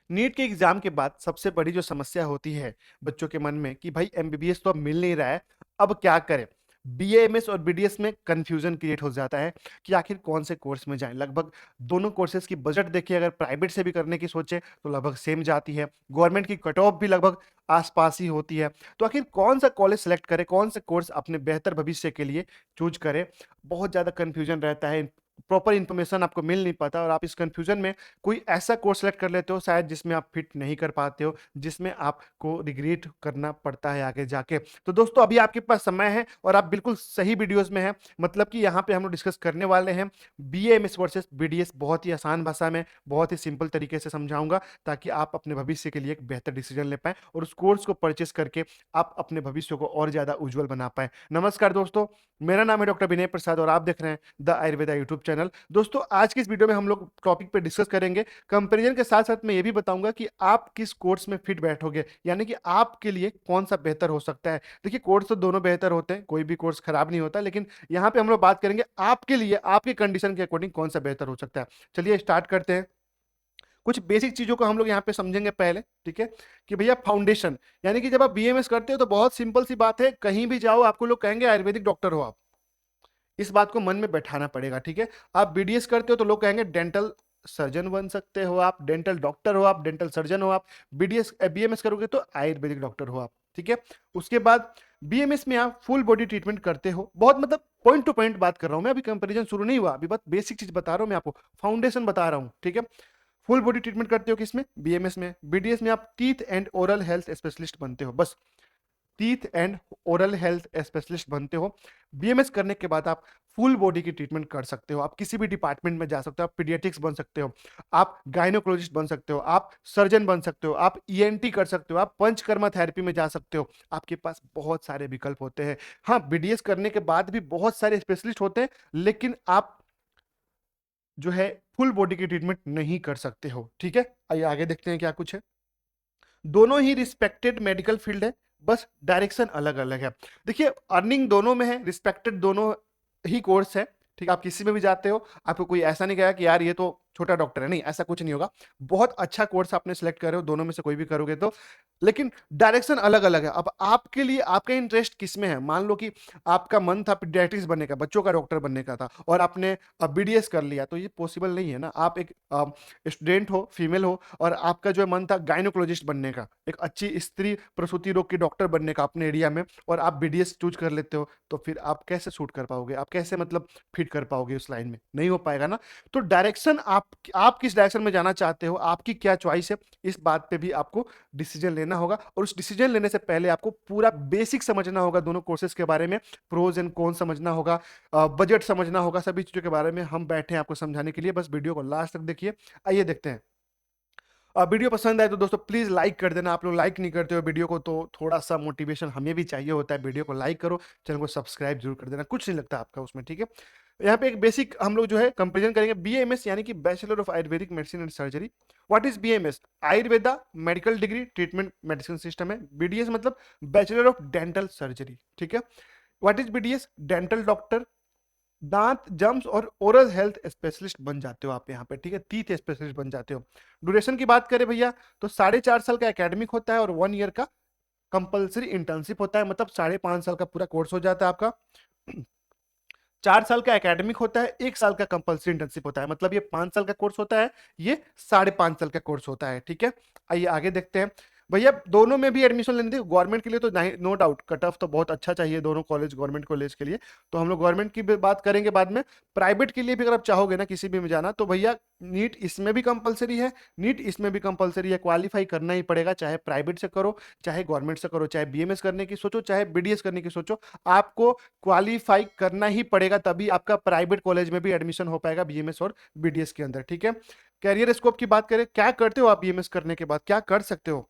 NEET के exam के बाद सबसे बड़ी जो समस्या होती है बच्चों के मन में कि भाई एमबीबीएस तो अब मिल नहीं रहा है, अब क्या करें। बीएएमएस और बीडीएस में कंफ्यूजन क्रिएट हो जाता है कि आखिर कौन से कोर्स में जाएं। लगभग दोनों कोर्सेज की बजट देखिए, अगर प्राइवेट से भी करने की सोचे तो लगभग सेम जाती है, गवर्नमेंट की कट ऑफ भी लगभग आसपास ही होती है। तो आखिर कौन सा कॉलेज सेलेक्ट करें, कौन सा कोर्स अपने बेहतर भविष्य के लिए चूज करें, बहुत ज्यादा कंफ्यूजन रहता है। प्रॉपर इन्फॉर्मेशन आपको मिल नहीं पाता और आप इस कंफ्यूजन में कोई ऐसा कोर्स सेलेक्ट कर लेते हो शायद जिसमें आप फिट नहीं कर पाते हो, जिसमें आपको रिग्रेट करना पड़ता है आगे जाके। तो दोस्तों अभी आपके पास समय है और आप बिल्कुल सही वीडियोस में हैं। मतलब कि यहाँ पे हम लोग डिस्कस करने वाले हैं बीएएमएस वर्सेस बीडीएस, बहुत ही आसान भाषा में, बहुत ही सिंपल तरीके से समझाऊंगा ताकि आप अपने भविष्य के लिए एक बेहतर डिसीजन ले पाए और उस कोर्स को परचेस करके आप अपने भविष्य को और ज्यादा उज्जवल बना पाए। नमस्कार दोस्तों, मेरा नाम है डॉक्टर विनय प्रसाद और आप देख रहे हैं द आयुर्वेदा यूट्यूब चैनल। दोस्तों आज की इस वीडियो में हम लोग टॉपिक पे डिस्कस करेंगे कंपैरिजन के साथ साथ मैं ये भी बताऊंगा कि आप किस कोर्स में फिट बैठोगे, यानी कि आपके लिए कौन सा बेहतर हो सकता है। देखिए कोर्स तो दोनों बेहतर होते हैं, कोई भी कोर्स खराब नहीं होता, लेकिन यहाँ पे हम लोग बात करेंगे आपके लिए आपके कंडीशन के अकॉर्डिंग कौन सा बेहतर हो सकता है। चलिए स्टार्ट करते हैं। कुछ बेसिक चीजों को हम लोग यहाँ पे समझेंगे पहले, ठीक है। कि भैया फाउंडेशन, यानी कि जब आप बीएमएस करते हो तो बहुत सिंपल सी बात है, कहीं भी जाओ आपको लोग कहेंगे आयुर्वेदिक डॉक्टर हो आप, इस बात को मन में बैठाना पड़ेगा, ठीक है। आप बीडीएस करते हो तो लोग कहेंगे डेंटल सर्जन बन सकते हो आप, डेंटल डॉक्टर हो आप, डेंटल सर्जन हो आप। बीडीएस बीएमएस करोगे तो आयुर्वेदिक डॉक्टर हो आप, ठीक है। उसके बाद बीएमएस में आप फुल बॉडी ट्रीटमेंट करते हो, बहुत मतलब पॉइंट टू पॉइंट बात कर रहा हूं मैं, अभी कंपैरिजन शुरू नहीं हुआ, अभी बात बेसिक चीज बता रहा हूं मैं आपको, फाउंडेशन बता रहा हूं, ठीक है। फुल बॉडी ट्रीटमेंट करते हो किसमें, बीएमएस में। बीडीएस में आप teeth and oral health specialist बनते हो, बस teeth and oral health specialist बनते हो। बीएमएस करने के बाद आप फुल बॉडी की ट्रीटमेंट कर सकते हो, आप किसी भी डिपार्टमेंट में जा सकते हो, आप पीडियाट्रिक्स बन सकते हो, आप गायनोकोलॉजिस्ट बन सकते हो, आप सर्जन बन सकते हो, आप ईएनटी कर सकते हो, आप पंचकर्मा थेरेपी में जा सकते हो। आपके पास बहुत सारे विकल्प होते हैं। हाँ, बीडीएस करने के बाद भी बहुत सारे स्पेशलिस्ट होते हैं, लेकिन आप जो है फुल बॉडी की ट्रीटमेंट नहीं कर सकते हो, ठीक है। आइए आगे देखते हैं क्या कुछ है। दोनों ही रिस्पेक्टेड मेडिकल फील्ड है, बस डायरेक्शन अलग अलग है। देखिए अर्निंग दोनों में है, रिस्पेक्टेड दोनों ही कोर्स है, ठीक है। आप किसी में भी जाते हो, आपको कोई ऐसा नहीं कहेगा कि यार ये तो छोटा डॉक्टर है, नहीं ऐसा कुछ नहीं होगा। बहुत अच्छा कोर्स आपने सेलेक्ट कर रहे हो, दोनों में से कोई भी करोगे तो, लेकिन डायरेक्शन अलग अलग है। अब आपके लिए आपका इंटरेस्ट किस में है, मान लो कि आपका मन था पीडियाट्रिक्स बनने का, बच्चों का डॉक्टर बनने का था, और आपने बीडीएस कर लिया, तो ये पॉसिबल नहीं है ना। आप एक स्टूडेंट हो, फीमेल हो, और आपका जो मन था गायनोकोलॉजिस्ट बनने का, एक अच्छी स्त्री प्रसूति रोग की डॉक्टर बनने का अपने एरिया में, और आप बीडीएस चूज कर लेते हो, तो फिर आप कैसे सूट कर पाओगे, आप कैसे मतलब फिट कर पाओगे उस लाइन में, नहीं हो पाएगा ना। तो डायरेक्शन आप किस डायरेक्शन में जाना चाहते हो, आपकी क्या चॉइस है, इस बात पे भी आपको डिसीजन लेना होगा। और उस डिसीजन लेने से पहले आपको पूरा बेसिक समझना होगा दोनों कोर्सेज के बारे में, प्रोज एंड कौन समझना होगा, बजट समझना होगा, सभी चीजों के बारे में हम बैठे हैं आपको समझाने के लिए। बस वीडियो को लास्ट तक देखिए। आइए देखते हैं। वीडियो पसंद आए तो दोस्तों प्लीज लाइक कर देना, आप लोग लाइक नहीं करते हो वीडियो को, तो थोड़ा सा मोटिवेशन हमें भी चाहिए होता है। वीडियो को लाइक करो, चैनल को सब्सक्राइब जरूर कर देना, कुछ नहीं लगता आपका उसमें, ठीक है। यहाँ पे एक बेसिक हम लोग जो है कंपेरिजन करेंगे। बीएमएस यानी कि bachelor of Ayurvedic medicine and surgery. What is BMS, Ayurveda medical degree treatment medicine system है। बीडीएस मतलब बैचलर ऑफ डेंटल सर्जरी, ठीक है। What is BDS, dental doctor, दांत जम्स और ओरल हेल्थ स्पेशलिस्ट बन जाते हो आप यहाँ पे, ठीक है। टीथ स्पेशलिस्ट बन जाते हो। ड्यूरेशन की बात करें भैया तो 4.5 साल का एकेडमिक होता है और 1 ईयर का कंपलसरी इंटर्नशिप होता है, मतलब 5.5 साल का पूरा कोर्स हो जाता है आपका। 4 साल का एकेडमिक होता है, 1 साल का कंपलसरी इंटर्नशिप होता है, मतलब ये 5 साल का कोर्स होता है, ये 5.5 साल का कोर्स होता है, ठीक है। आइए आगे देखते हैं। भैया दोनों में भी एडमिशन लेने थे, गवर्नमेंट के लिए तो नो डाउट कट ऑफ तो बहुत अच्छा चाहिए दोनों कॉलेज, गवर्नमेंट कॉलेज के लिए, तो हम लोग गवर्नमेंट की भी बात करेंगे बाद में। प्राइवेट के लिए भी अगर आप चाहोगे ना किसी भी में जाना, तो भैया नीट इसमें भी कंपलसरी है, नीट इसमें भी कंपलसरी है, क्वालिफाई करना ही पड़ेगा, चाहे प्राइवेट से करो, चाहे गवर्नमेंट से करो, चाहे बीएमएस करने की सोचो, चाहे बीडीएस करने की सोचो, आपको क्वालिफाई करना ही पड़ेगा, तभी आपका प्राइवेट कॉलेज में भी एडमिशन हो पाएगा बीएमएस और बीडीएस के अंदर, ठीक है। कैरियर स्कोप की बात करें, क्या करते हो आप बीएमएस करने के बाद, क्या कर सकते हो,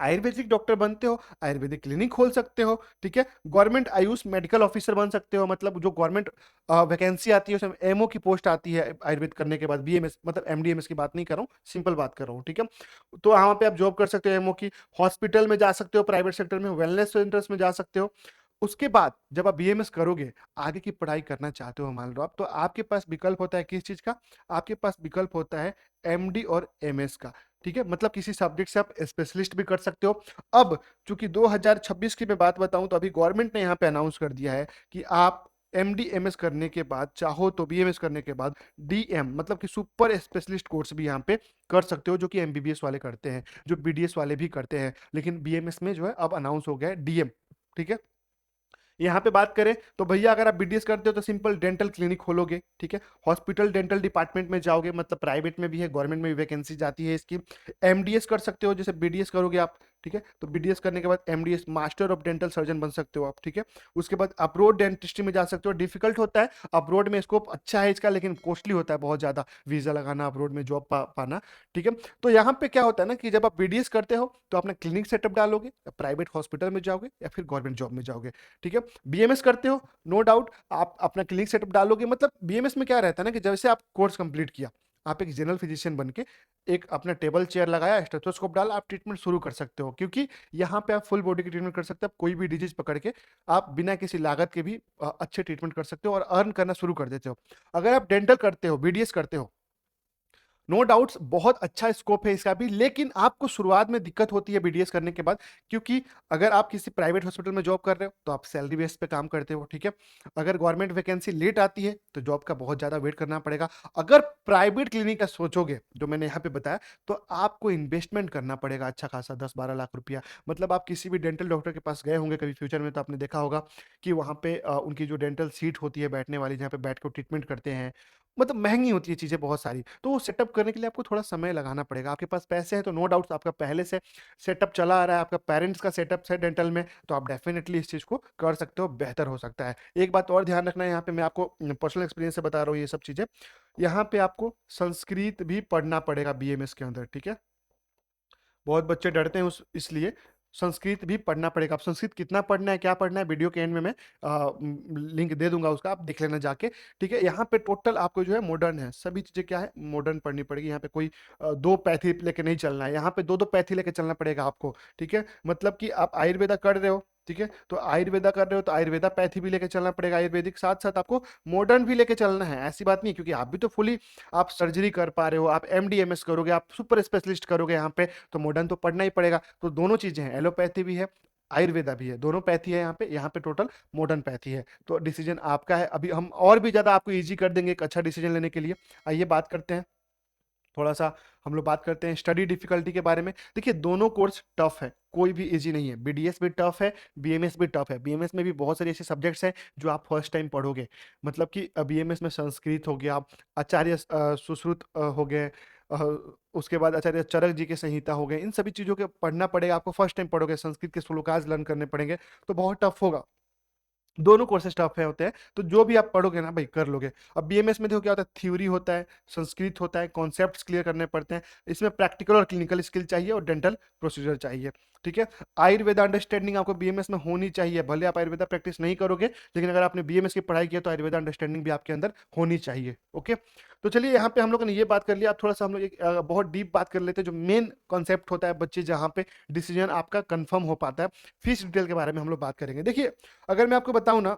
आयुर्वेदिक डॉक्टर बनते हो, आयुर्वेदिक क्लिनिक खोल सकते हो, ठीक है। गवर्नमेंट आयुष मेडिकल ऑफिसर बन सकते हो, मतलब जो गवर्नमेंट वैकेंसी आती है उसमें एमओ की पोस्ट आती है आयुर्वेद करने के बाद, बीएमएस मतलब एमडीएमएस की बात नहीं कर रहा हूँ, सिंपल बात कर रहा हूँ, ठीक है। तो वहां पे आप जॉब कर सकते हो एमओ की, हॉस्पिटल में जा सकते हो, प्राइवेट सेक्टर में, वेलनेस सेंटर्स में जा सकते हो। उसके बाद जब आप बीएमएस करोगे, आगे की पढ़ाई करना चाहते हो मान लो आप, तो आपके पास विकल्प होता है किस चीज का, आपके पास विकल्प होता है एमडी और एमएस का। ठीक है, मतलब किसी सब्जेक्ट से आप स्पेशलिस्ट भी कर सकते हो। अब चूंकि 2026 की मैं बात बताऊं तो अभी गवर्नमेंट ने यहाँ पे अनाउंस कर दिया है कि आप एमडी एमएस करने के बाद चाहो तो बीएमएस करने के बाद डीएम मतलब कि सुपर स्पेशलिस्ट कोर्स भी यहाँ पे कर सकते हो, जो कि एमबीबीएस वाले करते हैं, जो बीडीएस वाले भी करते हैं, लेकिन बीएमएस में जो है अब अनाउंस हो गया है डीएम। ठीक है, यहाँ पे बात करें तो भैया अगर आप बीडीएस करते हो तो सिंपल डेंटल क्लिनिक खोलोगे। ठीक है, हॉस्पिटल डेंटल डिपार्टमेंट में जाओगे, मतलब प्राइवेट में भी है, गवर्नमेंट में भी वैकेंसी जाती है इसकी। एमडीएस कर सकते हो, जैसे बीडीएस करोगे आप, ठीक है, तो बीडीएस करने के बाद MDS master of dental surgeon बन सकते हो आप। ठीक है, उसके बाद अब्रोड डेंटिस्ट्री में जा सकते हो। डिफिकल्ट होता है अब्रोड में, स्कोप अच्छा है इसका, लेकिन कॉस्टली होता है बहुत ज्यादा, वीजा लगाना, अब्रोड में जॉब पाना। ठीक है, तो यहाँ पे क्या होता है ना कि जब आप बीडीएस करते हो तो अपना क्लिनिक सेटअप डालोगे, प्राइवेट हॉस्पिटल में जाओगे या फिर गवर्नमेंट जॉब में जाओगे। ठीक है, बीएमएस करते हो, नो डाउट आप अपना क्लिनिक सेटअप डालोगे। मतलब बीएमएस में क्या रहता है ना कि जैसे आप कोर्स कंप्लीट किया, आप एक जनरल फिजिशियन बन के एक अपना टेबल चेयर लगाया, स्टेथोस्कोप डाला, आप ट्रीटमेंट शुरू कर सकते हो, क्योंकि यहाँ पे आप फुल बॉडी की ट्रीटमेंट कर सकते हो। आप कोई भी डिजीज पकड़ के आप बिना किसी लागत के भी अच्छे ट्रीटमेंट कर सकते हो और अर्न करना शुरू कर देते हो। अगर आप डेंटल करते हो, बीडीएस करते हो, नो डाउट्स बहुत अच्छा स्कोप है इसका भी, लेकिन आपको शुरुआत में दिक्कत होती है बीडीएस करने के बाद, क्योंकि अगर आप किसी प्राइवेट हॉस्पिटल में जॉब कर रहे हो तो आप सैलरी बेस पे काम करते हो। ठीक है, अगर गवर्नमेंट वैकेंसी लेट आती है तो जॉब का बहुत ज्यादा वेट करना पड़ेगा। अगर प्राइवेट क्लिनिक का सोचोगे जो मैंने यहाँ पे बताया, तो आपको इन्वेस्टमेंट करना पड़ेगा अच्छा खासा, 10-12 लाख रुपया। मतलब आप किसी भी डेंटल डॉक्टर के पास गए होंगे कभी फ्यूचर में, तो आपने देखा होगा कि वहाँ पे उनकी जो डेंटल सीट होती है बैठने वाली, जहाँ पे बैठ कर ट्रीटमेंट करते हैं, मतलब महंगी होती है चीज़ें बहुत सारी। तो वो सेटअप करने के लिए आपको थोड़ा समय लगाना पड़ेगा। आपके पास पैसे हैं तो नो डाउट्स आपका पहले से सेटअप चला आ रहा है, आपका पेरेंट्स का सेटअप है डेंटल में, तो आप डेफिनेटली इस चीज़ को कर सकते हो, बेहतर हो सकता है। एक बात और ध्यान रखना है, यहाँ पे मैं आपको पर्सनल एक्सपीरियंस से बता रहा हूँ ये सब चीज़ें। यहाँ पे आपको संस्कृत भी पढ़ना पड़ेगा बीएमएस के अंदर। ठीक है, बहुत बच्चे डरते हैं उस इसलिए संस्कृत भी पढ़ना पड़ेगा। अब संस्कृत कितना पढ़ना है, क्या पढ़ना है, वीडियो के एंड में मैं लिंक दे दूंगा उसका, आप देख लेना जाके। ठीक है, यहाँ पे टोटल आपको जो है मॉडर्न है, सभी चीजें क्या है मॉडर्न पढ़नी पड़ेगी। यहाँ पे कोई दो पैथी लेके नहीं चलना है, यहाँ पे दो दो पैथी लेके चलना पड़ेगा आपको। ठीक है, मतलब कि आप आयुर्वेदा कर रहे हो, ठीक है, तो आयुर्वेदा कर रहे हो तो आयुर्वेदा पैथी भी लेके चलना पड़ेगा, आयुर्वेदिक साथ साथ आपको मॉडर्न भी लेके चलना है। ऐसी बात नहीं है, क्योंकि आप भी तो फुली आप सर्जरी कर पा रहे हो, आप एमडीएमएस करोगे, आप सुपर स्पेशलिस्ट करोगे यहाँ पे, तो मॉडर्न तो पढ़ना ही पड़ेगा। तो दोनों चीजें हैं, एलोपैथी भी है, आयुर्वेदा भी है, दोनों पैथी है यहाँ पे टोटल मॉडर्न पैथी है। तो डिसीजन आपका है, अभी हम और भी ज्यादा आपको इजी कर देंगे एक अच्छा डिसीजन लेने के लिए। आइए बात करते हैं थोड़ा सा, हम लोग बात करते हैं स्टडी डिफिकल्टी के बारे में। देखिए दोनों कोर्स टफ है, कोई भी इजी नहीं है। बीडीएस भी टफ है, बीएमएस भी टफ है। बीएमएस में भी बहुत सारे ऐसे सब्जेक्ट्स हैं जो आप फर्स्ट टाइम पढ़ोगे, मतलब कि बीएमएस में संस्कृत हो गया, आचार्य सुश्रुत हो गए, अ, उसके बाद आचार्य चरक जी के संहिता हो गए, इन सभी चीज़ों के पढ़ना पड़ेगा आपको। फर्स्ट टाइम पढ़ोगे, संस्कृत के श्लोकाज लर्न करने पड़ेंगे, तो बहुत टफ होगा। दोनों कोर्सेज टफ है होते हैं, तो जो भी आप पढ़ोगे ना भाई कर लोगे। अब बीएमएस में देखो क्या होता है, थ्योरी होता है, संस्कृत होता है, कॉन्सेप्ट्स क्लियर करने पड़ते हैं, इसमें प्रैक्टिकल और क्लिनिकल स्किल चाहिए और डेंटल प्रोसीजर चाहिए। ठीक है, आयुर्वेदा अंडरस्टैंडिंग आपको बीएमएस में होनी चाहिए, भले आप आयुर्वेदा प्रैक्टिस नहीं करोगे, लेकिन अगर आपने बीएमएस की पढ़ाई किया तो आयुर्वेदा अंडरस्टैंडिंग भी आपके अंदर होनी चाहिए। ओके, तो चलिए यहाँ पे हम लोगों ने ये बात कर लिया। अब थोड़ा सा हम लोग एक बहुत डीप बात कर लेते हैं, जो मेन कॉन्सेप्ट होता है बच्चे, जहाँ पे डिसीजन आपका कंफर्म हो पाता है। फीस डिटेल के बारे में हम लोग बात करेंगे। देखिए अगर मैं आपको बताऊं ना,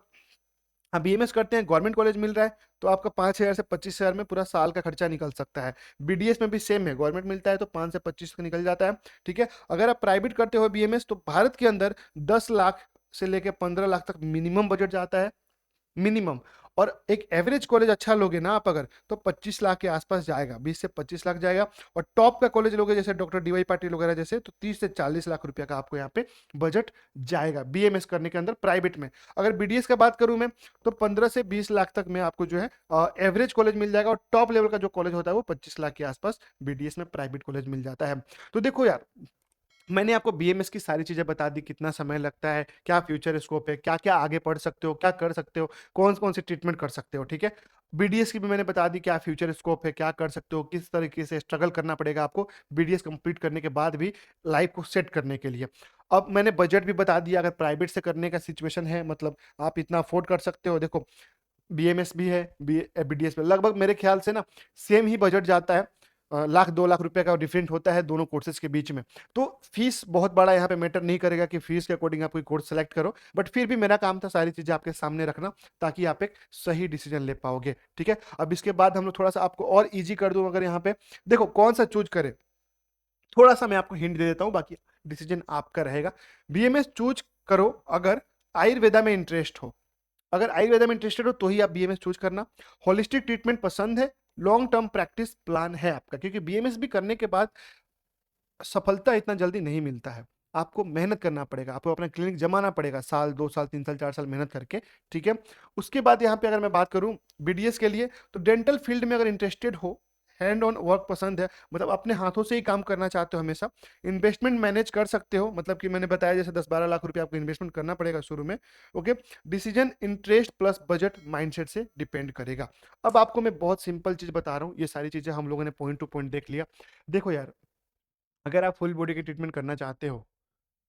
आप बीएमएस करते हैं, गवर्नमेंट कॉलेज मिल रहा है, तो आपका 5,000 से 25,000 में पूरा साल का खर्चा निकल सकता है। बीडीएस में भी सेम है, गवर्नमेंट मिलता है तो 5 से 25 का निकल जाता है। ठीक है, अगर आप प्राइवेट करते हो बीएमएस, तो भारत के अंदर 10 लाख से लेके 15 लाख तक मिनिमम बजट जाता है, मिनिमम। और एक एवरेज कॉलेज अच्छा लोगे ना आप अगर, तो 25 लाख के आसपास जाएगा, 20 से 25 लाख जाएगा। और टॉप का कॉलेज लोगे जैसे डॉक्टर डीवाई पाटिल वगैरह जैसे, तो 30 से 40 लाख रुपया का आपको यहाँ पे बजट जाएगा बीएमएस करने के अंदर प्राइवेट में। अगर बीडीएस का बात करूं मैं, तो 15 से 20 लाख तक में आपको जो है एवरेज कॉलेज मिल जाएगा, और टॉप लेवल का जो कॉलेज होता है वो 25 लाख के आसपास बीडीएस में प्राइवेट कॉलेज मिल जाता है। तो देखो यार, मैंने आपको बीएमएस की सारी चीजें बता दी, कितना समय लगता है, क्या फ्यूचर स्कोप है, क्या क्या आगे पढ़ सकते हो, क्या कर सकते हो, कौन कौन सी ट्रीटमेंट कर सकते हो। ठीक है, बीडीएस की भी मैंने बता दी क्या फ्यूचर स्कोप है, क्या कर सकते हो, किस तरीके से स्ट्रगल करना पड़ेगा आपको बीडीएस कंप्लीट करने के बाद भी लाइफ को सेट करने के लिए। अब मैंने बजट भी बता दिया, अगर प्राइवेट से करने का सिचुएशन है, मतलब आप इतना अफोर्ड कर सकते हो। देखो बीएमएस भी है, बीडीएस में लगभग मेरे ख्याल से ना सेम ही बजट जाता है, 1-2 लाख रुपए का डिफरेंट होता है दोनों कोर्सेज के बीच में। तो फीस बहुत बड़ा यहाँ पे मैटर नहीं करेगा कि फीस के अकॉर्डिंग आप कोई कोर्स सेलेक्ट करो, बट फिर भी मेरा काम था सारी चीजें आपके सामने रखना, ताकि आप एक सही डिसीजन ले पाओगे। ठीक है, अब इसके बाद हम लोग थोड़ा सा आपको और इजी कर दूं, अगर यहाँ पे देखो कौन सा चूज करें। थोड़ा-सा मैं आपको हिंट दे देता हूँ, बाकी डिसीजन आपका रहेगा। बीएमएस चूज़ करो अगर आयुर्वेदा में इंटरेस्ट हो। अगर आयुर्वेदा में इंटरेस्टेड हो तो ही आप बीएमएस चूज़ करना। होलिस्टिक ट्रीटमेंट पसंद है, लॉन्ग टर्म प्रैक्टिस प्लान है आपका, क्योंकि बीएमएस भी करने के बाद सफलता इतना जल्दी नहीं मिलता है। आपको मेहनत करना पड़ेगा, आपको अपना क्लिनिक जमाना पड़ेगा, साल, 2 साल, 3 साल, 4 साल मेहनत करके, ठीक है? उसके बाद यहाँ पे अगर मैं बात करूँ बीडीएस के लिए, तो डेंटल फील्ड में अगर इंटरेस्टेड हो, हैंड ऑन वर्क पसंद है, मतलब अपने हाथों से ही काम करना चाहते हो हमेशा, इन्वेस्टमेंट मैनेज कर सकते हो, मतलब कि मैंने बताया जैसे 10-12 लाख रुपए आपको इन्वेस्टमेंट करना पड़ेगा शुरू में, okay? Decision interest plus budget mindset से डिपेंड करेगा। अब आपको मैं बहुत सिंपल चीज़ बता रहा हूँ, ये सारी चीज़ें हम लोगों ने पॉइंट टू पॉइंट देख लिया। देखो यार, अगर आप फुल बॉडी की ट्रीटमेंट करना चाहते हो,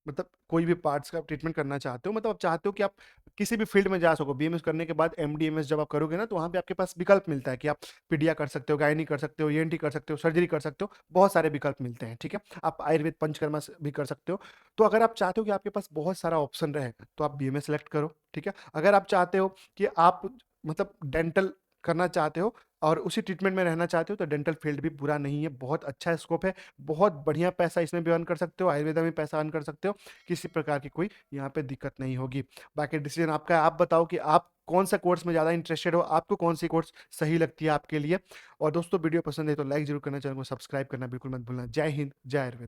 मतलब कोई भी पार्ट्स का आप ट्रीटमेंट करना चाहते हो, मतलब आप चाहते हो कि आप किसी भी फील्ड में जा सको, बीएमएस करने के बाद एमडीएमएस जब आप करोगे ना, तो वहाँ पे आपके पास विकल्प मिलता है कि आप पीडिया कर सकते हो, गायनी कर सकते हो, ईएनटी कर सकते हो, सर्जरी कर सकते हो, बहुत सारे विकल्प मिलते हैं, ठीक है? आप आयुर्वेद पंचकर्मा से भी कर सकते हो। तो अगर आप चाहते हो कि आपके पास बहुत सारा ऑप्शन रहे, तो आप बीएमएस सेलेक्ट करो, ठीक है? अगर आप चाहते हो कि आप मतलब डेंटल करना चाहते हो और उसी ट्रीटमेंट में रहना चाहते हो, तो डेंटल फील्ड भी बुरा नहीं है, बहुत अच्छा स्कोप है, बहुत बढ़िया पैसा इसमें भी अर्न कर सकते हो, आयुर्वेदा में पैसा अर्न कर सकते हो, किसी प्रकार की कोई यहाँ पे दिक्कत नहीं होगी। बाकी डिसीजन आपका है, आप बताओ कि आप कौन सा कोर्स में ज़्यादा इंटरेस्टेड हो, आपको कौन सी कोर्स सही लगती है आपके लिए। और दोस्तों वीडियो पसंद है तो लाइक जरूर करना, चैनल को सब्सक्राइब करना बिल्कुल मत भूलना। जय हिंद, जय आयुर्वेद।